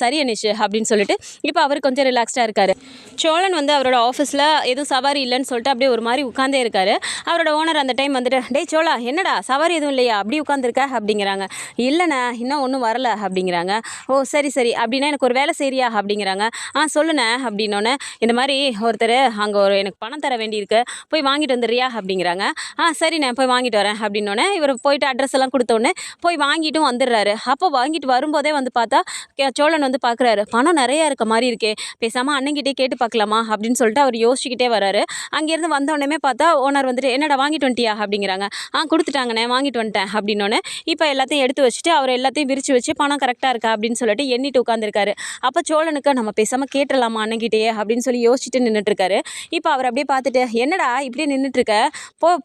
சரி அனீஷ் அப்படின்னு சொல்லிட்டு இப்போ அவர் கொஞ்சம் ரிலாக்ஸ்டாக இருக்கார். சோழன் வந்து அவரோட ஆஃபீஸில் எதுவும் சவாரி இல்லைன்னு சொல்லிட்டு அப்படியே ஒரு மாதிரி உட்காந்தே இருக்காரு. அவரோட ஓனர் அந்த டைம் வந்துட்டு, டேய் சோழா என்னடா சவாரி எதுவும் இல்லையா அப்படி உட்காந்துருக்க அப்படிங்கிறாங்க. இல்லைண்ணே இன்னும் ஒன்றும் வரல அப்படிங்கிறாங்க. ஓ சரி சரி, அப்படின்னா எனக்கு ஒரு வேலை செய்றியா அப்படிங்கிறாங்க. சொல்லுண்ணே அப்படின்னோடனே, இந்த மாதிரி ஒருத்தர் அங்கே எனக்கு பணம் தர வேண்டியிருக்கு, போய் வாங்கிட்டு வந்துடுறியா அப்படிங்கிறாங்க. சரிண்ணே போய் வாங்கிட்டு வரேன் அப்படின்னோடனே இவர் போயிட்டு அட்ரஸ் எல்லாம் கொடுத்தோடனே போய் வாங்கிட்டும் வந்துடுறாரு. அப்போ வாங்கிட்டு வரும்போதே வந்து பார்த்தா சோழன் வந்து பார்க்குறாரு, பணம் நிறையா இருக்க மாதிரி இருக்கே, பேசாமல் அண்ணங்கிட்டே கேட்டு பார்க்கலாமா அப்படின்னு சொல்லிட்டு அவர் யோசிச்சுக்கிட்டே வராரு. அங்கேருந்து வந்தோடனே பார்த்தா ஓனர் வந்துட்டு, என்னடா வாங்கிட்டு வந்துட்டியா அப்படிங்கிறாங்க. கொடுத்துட்டாங்கண்ணே வாங்கிட்டு வந்துட்டேன் அப்படின்னோடனே இப்போ எல்லாத்தையும் எடுத்து வச்சுட்டு அவர் எல்லாத்தையும் விரிச்சு வச்சு பணம் கரெக்டாக இருக்கா அப்படின்னு சொல்லிட்டு எண்ணிட்டு உட்காந்துருக்காரு. அப்போ சோழனுக்கு நம்ம பேசாமல் கேட்டுடலாமா அண்ணங்கிட்டேயே அப்படின்னு சொல்லி யோசிச்சுட்டு நின்றுட்டுருக்காரு. இப்போ அவர் அப்படியே பார்த்துட்டு, என்னடா இப்படியே நின்றுட்டுருக்க,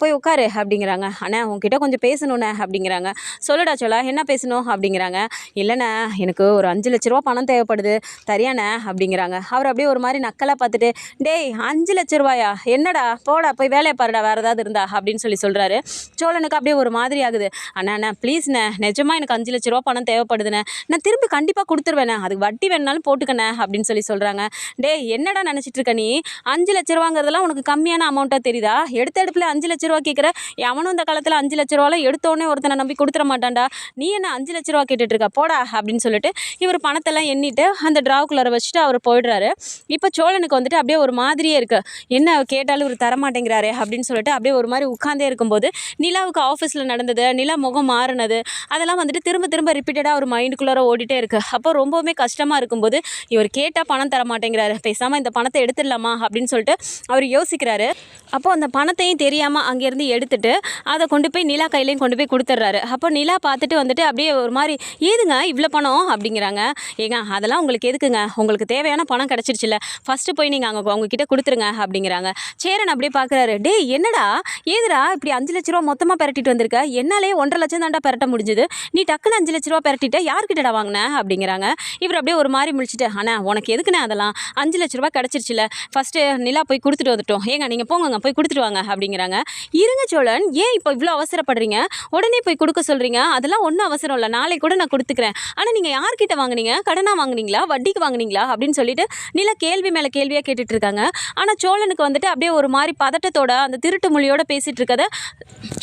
போய் உட்காரு அப்படிங்கிறாங்க. அண்ணா உங்ககிட்ட கொஞ்சம் பேசணுண்ணே அப்படிங்கிறாங்க. சொல்லுடா சோழா என்ன பேசணும் அப்படிங்கிறாங்க. இல்லைண்ணே எனக்கு ஒரு 5,00,000 பணம் தேவைப்படுது, தரியாண்ணே அப்படிங்கிறாங்க. அவர் அப்படியே ஒரு மாதிரி நக்கலாக பார்த்துட்டு, டேய் 5,00,000 என்னடா போடா போய் வேலையை பாருடா வேறு ஏதாவது இருந்தா அப்படின்னு சொல்கிறாரு. சோழனுக்கு அப்படியே ஒரு மாதிரி ஆகுது. அண்ணா ப்ளீஸ்ண்ணே நிஜமாக எனக்கு 5,00,000 பணம் தேவைப்படுதுண்ணே, நான் திரும்பி கண்டிப்பாக கொடுத்துருவேண்ணே, அதுக்கு வட்டி வேணுனாலும் போட்டுக்கண்ணே அப்படின்னு சொல்கிறாங்க. டேய் என்னடா நினச்சிட்டு இருக்க நீ, 5,00,000 உனக்கு கம்மியான அமௌண்ட்டாக தெரியுதா? எடுத்த எடுப்பில் 5,00,000 கேட்குற, எவனும் இந்த காலத்தில் 5,00,000 எடுத்தோடனே ஒருத்தனை நம்பி கொடுத்துட மாட்டான்டா, நீ என்ன 5,00,000 கேட்டுட்டு இருக்க போடா அப்படின்னு சொல்லிட்டு இவர் பணத்தெல்லாம் எண்ணிட்டு அந்த ட்ராவுக்குள்ளார வச்சுட்டு அவர் போயிடுறாரு. இப்போ சோழனுக்கு வந்துட்டு அப்படியே ஒரு மாதிரியே இருக்குது, என்ன கேட்டாலும் இவர் தரமாட்டேங்கிறாரே அப்படின்னு சொல்லிட்டு அப்படியே ஒரு மாதிரி உட்காந்தே இருக்கும்போது நிலாவுக்கு ஆஃபீஸில் நடந்தது, நிலா முகம் மாறினது, அதெல்லாம் வந்துட்டு திரும்ப திரும்ப ரிப்பீட்டடாக ஒரு மைண்டுக்குள்ளார ஓடிட்டே இருக்குது. அப்போ ரொம்பவுமே கஷ்டமாக இருக்கும்போது இவர் கேட்டால் பணம் தர மாட்டேங்கிறாரு, பேசாமல் இந்த பணத்தை எடுத்துடலாமா அப்படின்னு சொல்லிட்டு அவர் யோசிக்கிறாரு. அப்போது அந்த பணத்தையும் தெரியாமல் அங்கேருந்து எடுத்துட்டு அதை கொண்டு போய் நிலா கையிலையும் கொண்டு போய் கொடுத்துட்றாரு. அப்போ நிலா பார்த்துட்டு வந்துட்டு அப்படியே ஒரு மாதிரி, ஏதுங்க இவ்வளோ பணம் அப்படிங்கிறாங்க. ஏங்க அதெல்லாம் உங்களுக்கு எதுக்குங்க, உங்களுக்கு தேவையான பணம் கிடச்சிருச்சுல, ஃபஸ்ட்டு போய் நீங்கள் அங்கே அவங்கக்கிட்ட கொடுத்துருங்க அப்படிங்கிறாங்க. சேரன் அப்படியே பார்க்குறாரு, டேய் என்னடா ஏதுடா இப்படி 5,00,000 மொத்தமாக பெரட்டிட்டு வந்திருக்க, என்னாலே 1,50,000 தான்டா பெரட்ட முடிஞ்சுது, நீ டக்குன்னு 5,00,000 பெரட்டிட்ட, யார்கிட்டடா வாங்கின அப்படிங்கிறாங்க. இவர் அப்படியே ஒரு மாதிரி முடிச்சுட்டு, ஆனால் உனக்கு எதுக்குண்ணே அதெல்லாம், 5,00,000 கிடச்சிருச்சுல, ஃபஸ்ட்டு நிலா போய் கொடுத்துட்டு வந்துட்டோம், ஏங்க நீங்கள் போங்க போய் கொடுத்துட்டு வாங்க அப்படிங்கிறாங்க. இருங்க சோழன், ஏன் இப்போ இவ்வளோ அவசரப்படுறீங்க, உடனே போய் கொடுக்க சொல்கிறீங்க, அதெல்லாம் ஒன்றும் அவசரம் இல்லை, நாளைக்கு கூட நான் கொடுத்துக்கிறேன், ஆனால் நீங்கள் யார்கிட்ட வாங்கினீங்க, கடனாக வாங்கினீங்களா வட்டிக்கு வாங்கினீங்களா அப்படின்னு சொல்லிட்டு நிலா கேள்வி மேலே கேள்வியாக கேட்டுட்டு இருக்காங்க. ஆனால் சோழனுக்கு வந்துட்டு அப்படியே ஒரு மாதிரி பதட்டத்தோட அந்த திருட்டு மொழியோட பேசிகிட்டு இருக்கதை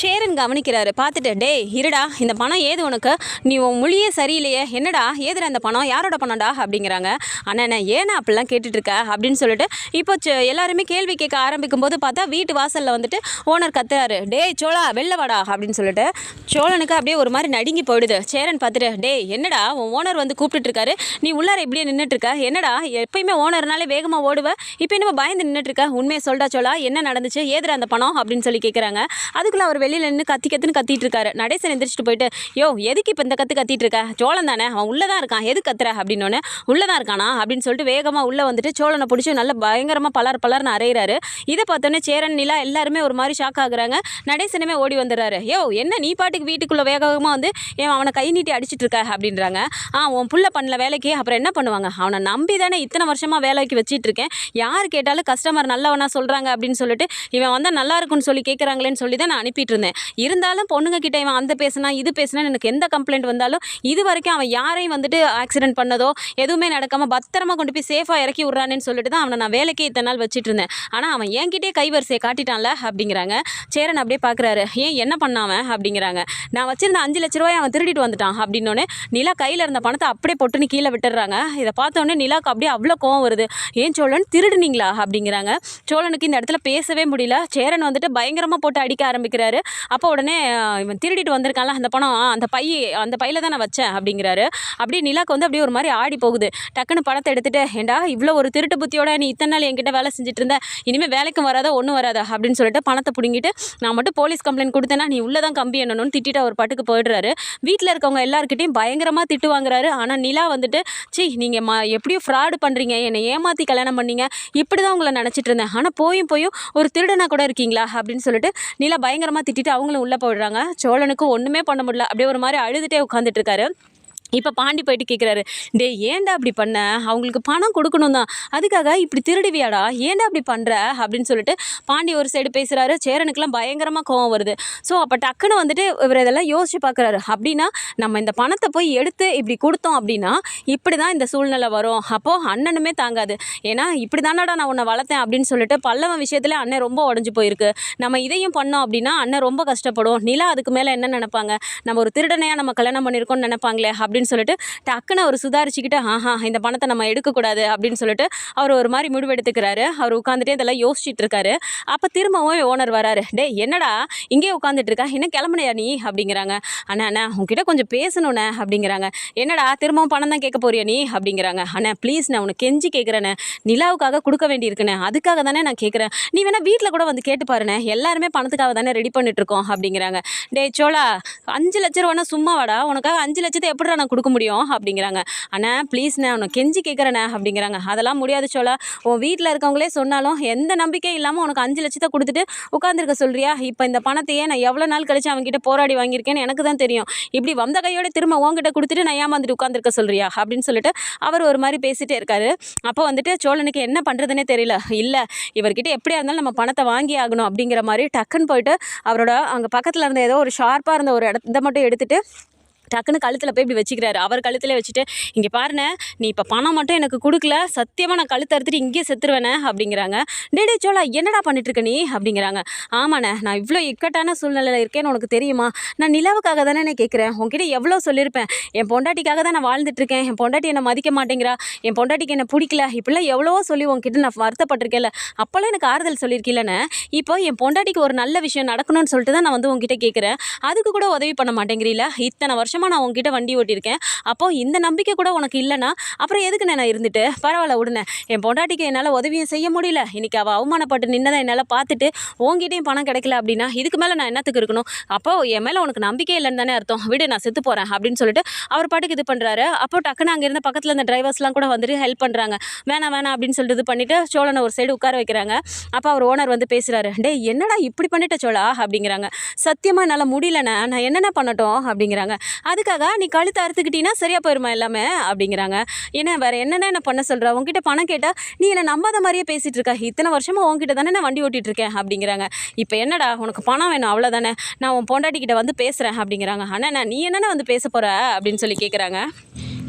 சேரன் கவனிக்கிறாரு. பார்த்துட்டு, டேய் இருடா இந்த பணம் ஏது உனக்கு, நீ உன் மொழியே சரியில்லையே, என்னடா ஏதுடா இந்த பணம், யாரோட பணம்டா அப்படிங்கிறாங்க. அண்ணா ஏன்னா அப்படிலாம் கேட்டுட்டு இருக்க அப்படின்னு சொல்லிட்டு இப்போ எல்லாருமே கேள்வி கேட்க ஆரம்பிக்கும் போது பார்த்தா வீட்டு வாசலில் வந்துட்டு ஓனர் கத்துறாரு, டேய் சோழா வெளில வாடா அப்படின்னு சொல்லிட்டு. சோழனுக்கு அப்படியே ஒரு மாதிரி நடுங்கி போயிடுது. சேரன் பார்த்துட்டு, டேய் என்னடா உன் ஓனர் வந்து கூப்பிட்டுட்டு இருக்காரு, நீ உள்ளார இப்படியே நின்றுட்டு இருக்க, என்னடா எப்பயுமே ஓனர்னாலே வேகமாக ஓடுவேன், இப்போ என்ன பயந்து நின்றுட்டு இருக்க, உண்மையை சொல்லிட்டா சோழா என்ன நடந்துச்சு, ஏதுடா அந்த பணம் அப்படின்னு சொல்லி கேட்குறாங்க. அதுக்குள்ளே அவர் வெளியில் நின்று கத்திட்டு இருக்காரு. நடேசன் எந்திரிச்சிட்டு போயிட்டு, யோ எதுக்கு இப்போ இந்த கத்திட்டு இருக்க, சோழன் தானே அவன் உள்ளே தான் இருக்கான், எது கத்துற அப்படின்னோடனே, உள்ளே தான் இருக்கானா அப்படின்னு சொல்லிட்டு வேகமாக உள்ளே வந்துட்டு சோழனை பிடிச்சி நல்ல பயங்கரமாக பலர்னு அறையிறாரு. இதை பார்த்தோன்னே சேரன் நிலா எல்லாருமே ஒரு மாதிரி ஷாக் ஆகுறாங்க. நடேசனுமே ஓடி வந்துடுறாரு. யோ என்ன நீ பாட்டுக்கு வீட்டுக்குள்ளே வேகமாக வந்து ஏன் அவனை கை நீட்டி அடிச்சிட்டு இருக்க அப்படின்றாங்க. உன் புள்ள பண்ணல வேலைக்கு அப்புறம் என்ன பண்ணுவாங்க, அவனை நம்பி தானே இத்தனை வருஷமாக வேலைக்கு வச்சிட்டு இருக்கேன், யார் கேட்டாலும் கஸ்டமர் நல்லவனா சொல்கிறாங்க அப்படின்னு சொல்லிட்டு இவன் வந்தால் நல்லா இருக்குன்னு சொல்லி கேட்குறாங்களேன்னு சொல்லி தான் நான் அனுப்பிட்டு இருந்தேன். இருந்தாலும் பொண்ணுங்க கிட்ட இவன் அந்த பேசினா இது பேசினா எனக்கு எந்த கம்ப்ளைண்ட் வந்தாலும் இது வரைக்கும் அவன் யாரையும் வந்துட்டு ஆக்சிடென்ட் பண்ணதோ எதுவுமே நடக்காமல் பத்திரமா கொண்டு போய் சேஃபாக இறக்கி விட்றானேன்னு சொல்லிட்டு தான் அவனை நான் வேலைக்கே இத்தனை நாள் வச்சுட்டு இருந்தேன். ஆனால் அவன் என்கிட்டே கை வரிசையை காட்டிட்டான்ல அப்படிங்கிறாங்க. சேரன் அப்படியே பார்க்குறாரு. ஏன் என்ன பண்ணாவன் அப்படிங்கிறாங்க. நான் வச்சிருந்த 5 லட்ச ரூபாய் அவன் திருடிட்டு வந்துட்டான் அப்படின்னோடனே நிலா கையில் இருந்த பணத்தை அப்படியே பொட்டுன்னு கீழே விட்டுடுறாங்க. இதை பார்த்தோன்னே நிலாவுக்கு அப்படியே அவ்வளோ கோவம் வருது. ஏன் சோழன் திருடுனீங்களா அப்படிங்கிறாங்க. சோழனுக்கு இந்த இடத்துல பேசவே முடியல. சேரன் வந்துட்டு பயங்கரமாக போட்டு அடிக்க ஆரம்பிக்கிறாரு. அப்போ உடனே இவன் திருடிட்டு வந்திருக்கான்ல அந்த பணம் அந்த பையில தான் நான் வச்சேன் அப்படிங்கிறாரு. அப்படியே நிலாக்கு வந்து அப்படியே ஒரு மாதிரி ஆடி போகுது. டக்குன்னு பணத்தை எடுத்துட்டு, ஏண்டா இவ்வளோ ஒரு திருட்டு புத்தியோட நீ இத்தனை நாள் என்கிட்ட வேலை செஞ்சுட்டு இருந்த, இனிமேல் வேலைக்கும் வராதா ஒன்றும் வராதா அப்படின்னு சொல்லிட்டு பணத்தை பிடுங்கிட்டு நான் மட்டும் போலீஸ் கம்ப்ளைண்ட் கொடுத்தேன்னா நீ உள்ளதான் கம்பி என்னன்னு திட்டிட்டு அவர் பாட்டுக்கு போயிடுறாரு. வீட்டில் இருக்கவங்க எல்லாருக்கிட்டையும் பயங்கரமாக திட்டு வாங்குறாரு. ஆனால் நிலா வந்துட்டு நீங்கள் எப்படியும் ஃப்ராடு பண்ணுறீங்க, என்னை ஏமாற்றி கல்யாணம் பண்ணீங்க, இப்படி தான் உங்களை நினச்சிட்டு இருந்தேன், ஆனால் போயும் ஒரு திருடனா கூட இருக்கீங்களா அப்படின்னு சொல்லிட்டு நிலா பயங்கரமாக திட்டிட்டு அவங்களும் உள்ளே போயிடுறாங்க. சோழனுக்கு ஒன்றுமே பண்ண முடியல. அப்படியே ஒரு மாதிரி அழுதுகிட்டே உட்காந்துட்டு இருக்காரு. இப்போ பாண்டி போயிட்டு கேட்குறாரு, டே ஏன்டா அப்படி பண்ண, அவங்களுக்கு பணம் கொடுக்கணும் தான், அதுக்காக இப்படி திருடுவியாடா, ஏன்டா அப்படி பண்ணுற அப்படின்னு சொல்லிட்டு பாண்டி ஒரு சைடு பேசுகிறாரு. சேரனுக்குலாம் பயங்கரமாக கோவம் வருது. ஸோ அப்போ டக்குன்னு வந்துட்டு இவர் இதெல்லாம் யோசிச்சு பார்க்குறாரு. அப்படின்னா நம்ம இந்த பணத்தை போய் எடுத்து இப்படி கொடுத்தோம் அப்படின்னா இப்படி தான் இந்த சூழ்நிலை வரும், அப்போது அண்ணனுமே தாங்காது, ஏன்னா இப்படி தானடா நான் உன்னை வளர்த்தேன் அப்படின்னு சொல்லிட்டு பல்லவன் விஷயத்தில் அண்ணன் ரொம்ப உடஞ்சி போயிருக்கு, நம்ம இதையும் பண்ணோம் அப்படின்னா அண்ணன் ரொம்ப கஷ்டப்படும், நிலா அதுக்கு மேலே என்ன நினைப்பாங்க, நம்ம ஒரு திருடனையாக நம்ம கல்யாணம் பண்ணியிருக்கோம்னு நினைப்பாங்களே அப்படின்னு சொல்லிட்டு டக்குன்னு அவர் சுதாரிச்சுக்கிட்டு இந்த பணத்தை நம்ம எடுக்கக்கூடாது அப்படின்னு சொல்லிட்டு அவர் ஒரு மாதிரி முடிவெடுத்துக்கிறாரு. அவர் உட்காந்துட்டே இதெல்லாம் யோசிச்சுட்டு இருக்காரு. அப்போ திரும்பவும் ஓனர் வராரு. டே என்னடா இங்கே உட்காந்துட்டு இருக்கா, என்ன கிளம்புனையா நீ அப்படிங்கிறாங்க. அண்ணா உங்ககிட்ட கொஞ்சம் பேசணுண்ணே அப்படிங்கிறாங்க. என்னடா திரும்பவும் பணம் தான் கேட்க போறியா நீ அப்படிங்கிறாங்க. அண்ணா ப்ளீஸ் நான் உனக்கு கெஞ்சி கேட்குறேண்ணே, நிலாவுக்காக கொடுக்க வேண்டியிருக்குண்ணே, அதுக்காக தானே நான் கேட்குறேன், நீ வேணா வீட்டில் கூட வந்து கேட்டு பாருண்ணே, எல்லாருமே பணத்துக்காக தானே ரெடி பண்ணிட்டு இருக்கோம் அப்படிங்கிறாங்க. டே சோழா 5 லட்ச ரூபானா சும்மா வாடா, உனக்காக 5 லட்சத்தை எப்படிடா நான் கொடுக்க முடியும் அப்படிங்கிறாங்க. அண்ணா ப்ளீஸ்ண்ணே உனக்கு கெஞ்சி கேட்குறேண்ணே அப்படிங்கிறாங்க. அதெல்லாம் முடியாது சோழா, உன் வீட்டில் இருக்கவங்களே சொன்னாலும் எந்த நம்பிக்கையும் இல்லாமல் உனக்கு 5 லட்சத்தை கொடுத்துட்டு உட்காந்துருக்க சொல்கிறியா, இப்போ இந்த பணத்தையே நான் எவ்வளோ நாள் கழிச்சு அவங்ககிட்ட போராடி வாங்கியிருக்கேன்னு எனக்கு தான் தெரியும், இப்படி வந்த கையோட திரும்ப உங்ககிட்ட கொடுத்துட்டு நான் ஏமாந்துட்டு உட்காந்துருக்க சொல்கிறியா அப்படின்னு சொல்லிட்டு அவர் ஒரு மாதிரி பேசிகிட்டே இருக்காரு. அப்போ வந்துட்டு சோழனுக்கு என்ன பண்ணுறதுனே தெரியல. இல்லை இவர்கிட்ட எப்படியா இருந்தாலும் நம்ம பணத்தை வாங்கி ஆகணும் அப்படிங்கிற மாதிரி டக்குன்னு போயிட்டு அவரோட அங்கே பக்கத்தில் இருந்த ஏதோ ஒரு ஷார்ப்பாக இருந்த ஒரு இதை மட்டும் எடுத்துகிட்டு டக்குன்னு கழுத்தில் போய் இப்படி வச்சுக்கிறாரு. அவர் கழுத்தில் வச்சுட்டு, இங்கே பாருண்ணே நீ இப்போ பணம் மட்டும் எனக்கு கொடுக்கல, சத்தியமாக நான் கழுத்தை அறுத்துட்டு இங்கேயே செத்துருவேனே அப்படிங்கிறாங்க. டே சோழா என்னடா பண்ணிட்டுருக்க நீ அப்படிங்கிறாங்க. ஆமாண்ணே நான் இவ்வளோ இக்கட்டான சூழ்நிலையில் இருக்கேன்னு உனக்கு தெரியுமா, நான் நிலாவுக்காக தானே நான் கேட்குறேன், உன்கிட்ட எவ்வளோ சொல்லியிருப்பேன், என் பொண்டாட்டிக்காக தான் நான் வாழ்ந்துட்டுருக்கேன், என் பொண்டாட்டி என்னை மதிக்க மாட்டேங்கிறா, என் பொண்டாட்டிக்கு என்னை பிடிக்கல, இப்படிலாம் எவ்வளவோ சொல்லி உன்கிட்ட நான் வருத்தப்பட்டிருக்கேன்ல, அப்போல்லாம் எனக்கு ஆறுதல் சொல்லியிருக்கீங்களே, இப்போ என் பொண்டாட்டிக்கு ஒரு நல்ல விஷயம் நடக்கணும்னு சொல்லிட்டு தான் நான் வந்து உன்கிட்ட கேட்குறேன், அதுக்கு கூட உதவி பண்ண மாட்டேங்கிறீல, இத்தனை வருஷம் நான் உங்ககிட்ட வண்டி ஓட்டியிருக்கேன், அப்போ இந்த நம்பிக்கை கூட உனக்கு இல்லைன்னா அப்புறம் எதுக்கு நான் இருந்துட்டு, பரவாயில்ல விடுனே, என் பொண்டாட்டிக்கு என்னால் உதவியும் செய்ய முடியல, இன்னைக்கு அவள் அவமானப்பட்டு நின்னதை என்னால் பார்த்துட்டு உங்ககிட்டையும் பணம் கிடைக்கல அப்படின்னா இதுக்கு மேலே நான் என்னத்துக்கு இருக்கணும், அப்போ என் மேலே உனக்கு நம்பிக்கை இல்லைன்னு தானே அர்த்தம், விடு நான் செத்து போகிறேன் அப்படின்னு சொல்லிட்டு அவர் பாட்டுக்கு இது பண்ணுறாரு. அப்போ டக்குன்னு அங்கே இருந்த பக்கத்தில் இருந்த டிரைவர்ஸ்லாம் கூட வந்துட்டு ஹெல்ப் பண்ணுறாங்க. வேணாம் அப்படின்னு சொல்லிட்டு இது பண்ணிவிட்டு சோழனை ஒரு சைடு உட்கார வைக்கிறாங்க. அப்போ அவர் ஓனர் வந்து பேசுகிறாரு. டே என்னடா இப்படி பண்ணிட்ட சோழா அப்படிங்கிறாங்க. சத்தியமாக என்னால் முடியலண்ணே, நான் என்னென்ன பண்ணட்டும் அப்படிங்கிறாங்க. அதுக்காக நீ கழுத்தை அறுத்துக்கிட்டீங்கன்னா சரியா போயிருமா எல்லாமே அப்படிங்கிறாங்க. ஏன்னா வேற என்னென்ன என்ன பண்ண சொல்ற, உங்ககிட்ட பணம் கேட்டா நீ என்னை நம்பாத மாதிரியே பேசிட்டு இருக்க, இத்தனை வருஷமா உங்ககிட்ட தானே நான் வண்டி ஓட்டிட்டு இருக்கேன் அப்படிங்கிறாங்க. இப்போ என்னடா உனக்கு பணம் வேணும் அவ்வளோதானே, நான் உன் பொண்டாட்டி கிட்ட வந்து பேசுகிறேன் அப்படிங்கிறாங்க. அண்ணா நீ என்னென்ன வந்து பேச போகிற அப்படின்னு சொல்லி கேட்குறாங்க.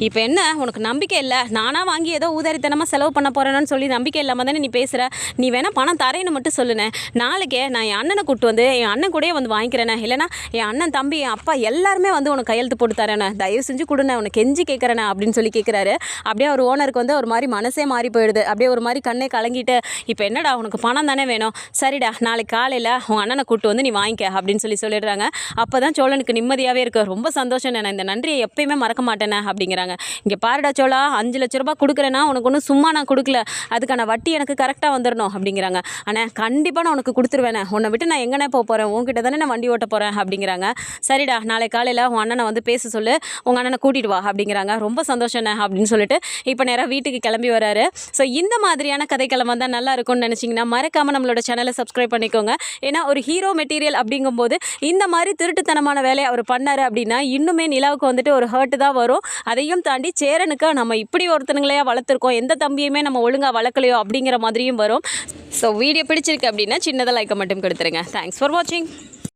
இப்போ என்ன உனக்கு நம்பிக்கை இல்லை, நானாக வாங்கி ஏதோ ஊதாரித்தனமாக செலவு பண்ண போகிறேன்னு சொல்லி நம்பிக்கை இல்லாமல் தானே நீ பேசுகிற, நீ வேணால் பணம் தரேன்னு மட்டும் சொல்லுனே, நாளைக்கே நான் என் அண்ணனை கூப்பிட்டு வந்து என் அண்ணன் கூடயே வந்து வாங்கிக்கிறேனே, இல்லைனா என் அண்ணன் தம்பி என் அப்பா எல்லாருமே வந்து உனக்கு கையெழுத்து போட்டு தரேனே, தயவு செஞ்சு கொடுனே, உனக்கு கெஞ்சி கேட்குறேனே அப்படின்னு சொல்லி கேட்குறாரு. அப்படியே அவர் ஓனருக்கு வந்து ஒரு மாதிரி மனசே மாறி போயிடுது. அப்படியே ஒரு மாதிரி கண்ணே கலங்கிட்டு, இப்போ என்னடா உனக்கு பணம் தானே வேணும், சரிடா நாளைக்கு காலையில் உன் அண்ணனை கூப்பிட்டு வந்து நீ வாங்கிக்க அப்படின்னு சொல்லிடுறாங்க. அப்போ தான் சோழனுக்கு நிம்மதியாகவே இருக்கு. ரொம்ப சந்தோஷம், நான் இந்த நன்றியை எப்பயுமே மறக்க மாட்டேனே அப்படிங்கிறாங்க. இங்கே பாருடா சோழா, 5 லட்ச ரூபாய் கொடுக்குறேன்னா உனக்கு ஒன்றும் சும்மா நான் கொடுக்கல, அதுக்கான வட்டி எனக்கு கரெக்டாக வந்துடணும் அப்படிங்கிறாங்க. ஆனால் கண்டிப்பாக நான் உனக்கு கொடுத்துருவேனே, உன்னை விட்டு நான் எங்கன்னே போக போகிறேன், உங்ககிட்ட தானே நான் வண்டி ஓட்ட போகிறேன் அப்படிங்கிறாங்க. சரிடா நாளை காலையில் உன் அண்ணனை வந்து பேச சொல்லு, உங்கள் அண்ணனை கூட்டிகிட்டு வா அப்படிங்கிறாங்க. ரொம்ப சந்தோஷண்ணே அப்படின்னு சொல்லிட்டு இப்போ நேராக வீட்டுக்கு கிளம்பி வராரு. ஸோ இந்த மாதிரியான கதைக்களம் வந்தால் நல்லா இருக்கும்னு நினச்சிங்கன்னா மறக்காமல் நம்மளோட சேனலை சப்ஸ்கிரைப் பண்ணிக்கோங்க. ஏன்னா ஒரு ஹீரோ மெட்டீரியல் அப்படிங்கும்போது இந்த மாதிரி திருட்டுத்தனமான வேலையை அவர் பண்ணார் அப்படின்னா இன்னுமே நிலாவுக்கு வந்துட்டு ஒரு ஹர்ட்டு தான் வரும். அதையும் தாண்டி சேரனுக்கு நம்ம இப்படி ஒருத்தனுங்களையா வளர்த்துருக்கோம், எந்த தம்பியுமே நம்ம ஒழுங்காக வளர்க்கலையோ அப்படிங்கிற மாதிரியும் வரும். ஸோ வீடியோ பிடிச்சிருக்கு அப்படின்னா சின்னதாக லைக்கை மட்டும் கொடுத்துருங்க. தேங்க்ஸ் ஃபார் வாட்சிங்.